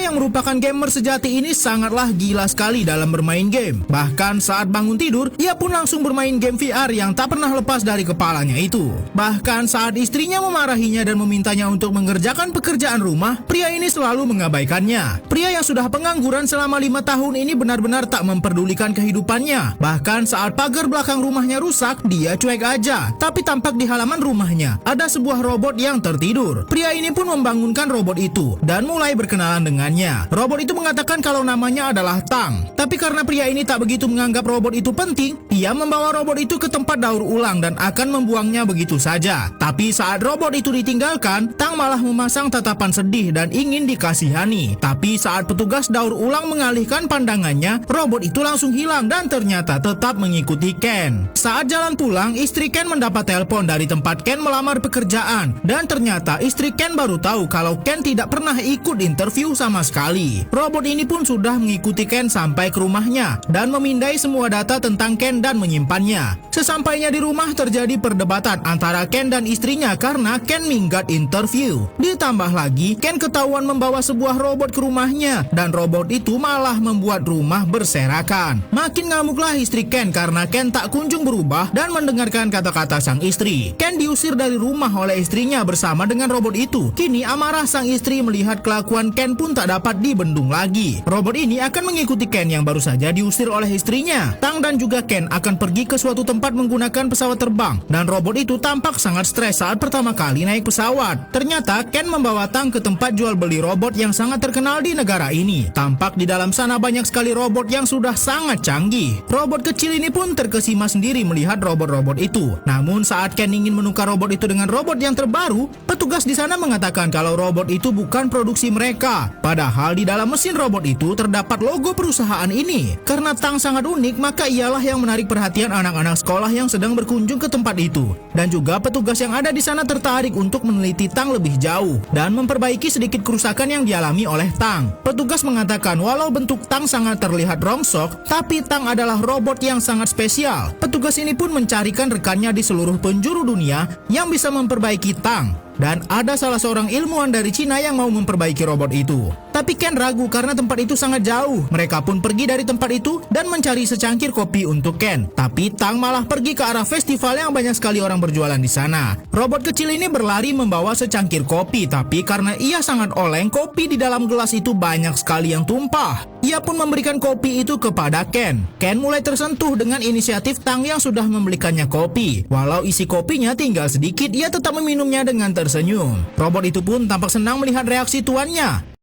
yang merupakan gamer sejati ini sangatlah gila sekali dalam bermain game. Bahkan saat bangun tidur, ia pun langsung bermain game VR yang tak pernah lepas dari kepalanya itu. Bahkan saat istrinya memarahinya dan memintanya untuk mengerjakan pekerjaan rumah, pria ini selalu mengabaikannya. Pria yang sudah pengangguran selama 5 tahun ini benar-benar tak memperdulikan kehidupannya. Bahkan saat pagar belakang rumahnya rusak, dia cuek aja. Tapi tampak di halaman rumahnya ada sebuah robot yang tertidur. Pria ini pun membangunkan robot itu dan mulai berkenalan dengannya. Robot itu mengatakan kalau namanya adalah Tang. Tapi karena pria ini tak begitu menganggap robot itu penting, ia membawa robot itu ke tempat daur ulang dan akan membuangnya begitu saja. Tapi saat robot itu ditinggalkan, Tang malah memasang tatapan sedih dan ingin dikasihani. Tapi saat petugas daur ulang mengalihkan pandangannya, robot itu langsung hilang dan ternyata tetap mengikuti Ken. Saat jalan pulang, istri Ken mendapat telepon dari tempat Ken melamar pekerjaan. Dan ternyata istri Ken baru tahu kalau Ken tidak pernah ikut interview sama sekali. Robot ini pun sudah mengikuti Ken sampai ke rumahnya dan memindai semua data tentang Ken dan menyimpannya. Sesampainya di rumah terjadi perdebatan antara Ken dan istrinya karena Ken minggat interview. Ditambah lagi, Ken ketahuan membawa sebuah robot ke rumahnya dan robot itu malah membuat rumah berserakan. Makin ngamuklah istri Ken karena Ken tak kunjung berubah dan mendengarkan kata-kata sang istri. Ken diusir dari rumah oleh istrinya bersama dengan robot itu. Kini amarah sang istri melihat kelakuan Ken pun tak dapat dibendung lagi. Robot ini akan mengikuti Ken yang baru saja diusir oleh istrinya. Tang dan juga Ken akan pergi ke suatu tempat menggunakan pesawat terbang dan robot itu tampak sangat stres saat pertama kali naik pesawat. Ternyata Ken membawa Tang ke tempat jual beli robot yang sangat terkenal di negara ini. Tampak di dalam sana banyak sekali robot yang sudah sangat canggih. Robot kecil ini pun terkesima sendiri melihat robot-robot itu. Namun saat Ken ingin menukar robot itu dengan robot yang terbaru, petugas di sana mengatakan kalau robot itu bukan produksi mereka. Padahal di dalam mesin robot itu terdapat logo perusahaan ini. Karena Tang sangat unik, maka ialah yang menarik perhatian anak-anak sekolah yang sedang berkunjung ke tempat itu. Dan juga petugas yang ada di sana tertarik untuk meneliti Tang lebih jauh dan memperbaiki sedikit kerusakan yang dialami oleh Tang. Petugas mengatakan walau bentuk Tang sangat terlihat rongsok, tapi Tang adalah robot yang sangat spesial. Petugas ini pun mencarikan rekannya di seluruh penjuru dunia yang bisa memperbaiki Tang. Dan ada salah seorang ilmuwan dari Cina yang mau memperbaiki robot itu. Tapi Ken ragu karena tempat itu sangat jauh. Mereka pun pergi dari tempat itu dan mencari secangkir kopi untuk Ken. Tapi Tang malah pergi ke arah festival yang banyak sekali orang berjualan di sana. Robot kecil ini berlari membawa secangkir kopi, tapi karena ia sangat oleng, kopi di dalam gelas itu banyak sekali yang tumpah. Ia pun memberikan kopi itu kepada Ken. Ken mulai tersentuh dengan inisiatif Tang yang sudah membelikannya kopi. Walau isi kopinya tinggal sedikit, ia tetap meminumnya dengan tersenyum. Robot itu pun tampak senang melihat reaksi tuannya.